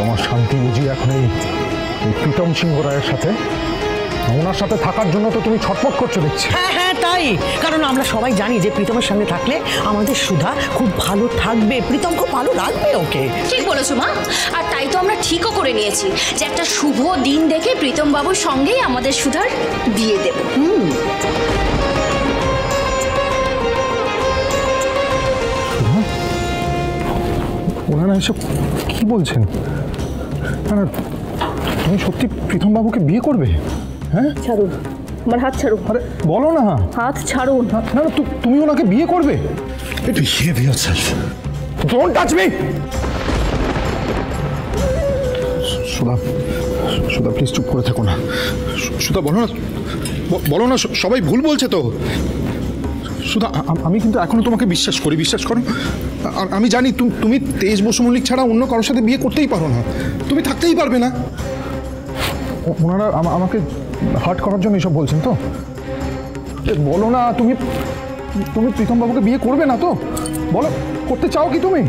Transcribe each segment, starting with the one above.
তোমার শান্তি বুঝি এখন এই প্রীতম সিংহ রায়ের সাথে, ওনার সাথে থাকার জন্য তো তুমি ছটফট করছো দেখছি। হ্যাঁ হ্যাঁ তাই, কারণ আমরা সবাই জানি যে প্রীতমের সঙ্গে থাকলে আমাদের সুধা খুব ভালো থাকবে, প্রীতম খুব ভালো রাখবে ওকে। ঠিক বলেছো মা, আর তাই তো আমরা ঠিকও করে নিয়েছি যে একটা শুভ দিন দেখে প্রীতম বাবুর সঙ্গেই আমাদের সুধার বিয়ে দেব। ওনারা এসব কি বলছেন? না, তুমি সত্যি প্রীতম বাবুকে বিয়ে করবে? হ্যাঁ, ছাড়ুন আমার হাত, ছাড়ুন। আরে বলো না, হাত ছাড়ুন। না না, তুমি ওনাকে বিয়ে করবে? Don't touch me. Sudha, Sudha please চুপ করে থেকো না। সুধা বলো না, বলো না, সবাই ভুল বলছে তো। সুধা, আমি কিন্তু এখনো তোমাকে বিশ্বাস করি, বিশ্বাস করো। আমি জানি তুমি তেজ বসু মল্লিক ছাড়া অন্য কারোর সাথে বিয়ে করতেই পারো না, তুমি থাকতেই পারবে না। ওনারা আমাকে হার্ট করার জন্য এসব বলছেন তো? বলো না, তুমি প্রীতম বাবুকে বিয়ে করবে না তো? বলো, করতে চাও কি তুমি?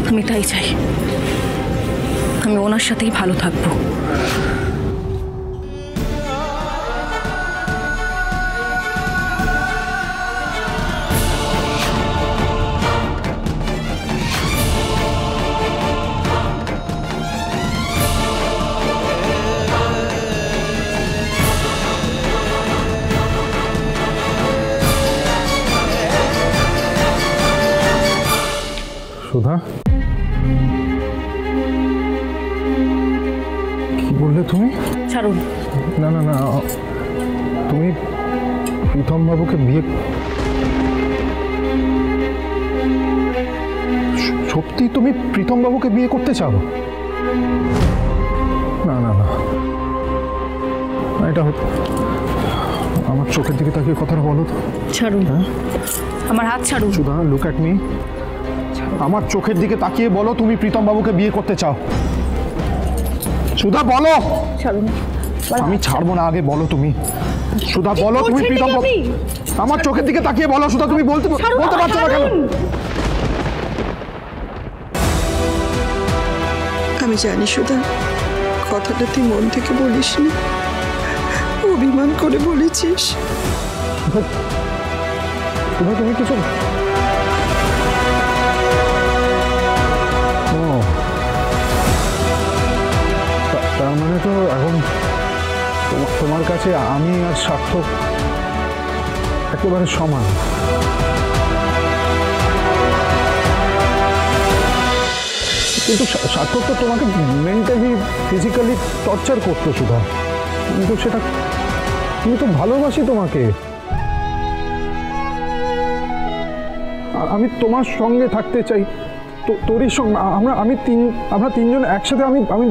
আমি তাই চাই, আমি ওনার সাথেই ভালো থাকবো। সুধা, কি বললে তুমি? ছাড়ুন। না না না, তুমি প্রীতম বাবুকে বিয়ে, সত্যি তুমি প্রীতম বাবুকে বিয়ে করতে চাও? না না না, এটা আমার চোখের দিকে তাকিয়ে কথাটা বলো তো। ছাড়ুন। হ্যাঁ, আমার হাত ছাড়ুন। সুধা, লুক অ্যাট মি। আমার চোখের দিকে তাকিয়ে বলো তুমি প্রীতম বাবুকে বিয়ে করতে চাও? সুধা বলো। ছাড়ুন। আমি ছাড়বো না, আগে বলো তুমি। সুধা বলো, তুমি প্রীতম বাবু, আমার চোখের দিকে তাকিয়ে বলো। সুধা, তুমি বলতে পারছো না কেন? আমি জানি সুধা, কথাটা তুই মন থেকে বলিস নি, অভিমান করে বলেছিস। সুধা, তুমি কিছু, তার মানে তো এখন তোমার কাছে আমি আর সার্থক একেবারে সমান। কিন্তু সার্থক তো তোমাকে মেন্টালি ফিজিক্যালি টর্চার করতো সুধা, কিন্তু সেটা, তুমি তো ভালোবাসি তোমাকে। আমি তোমার সঙ্গে থাকতে চাই, তোরই সঙ্গে। আমরা তিনজন একসাথে। আমি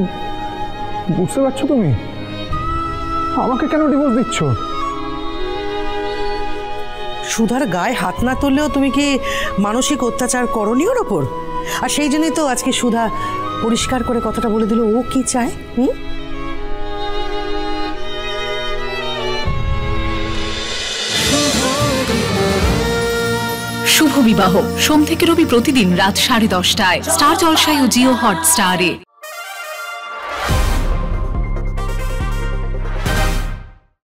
বুঝতে পারছো তুমি? আমাকে কেন ডিভোর্স দিচ্ছ? সুধার গায়ে হাত না তুললেও তুমি কি মানসিক অত্যাচার করনি ওর ওপর? আর সেই জন্যই তো আজকে সুধা পরিষ্কার করে কথাটা বলে দিল ও কি চায়। শুভ বিবাহ সোম থেকে রবি প্রতিদিন রাত 10:30টায় স্টার জলসায় ও জিও হটস্টারে।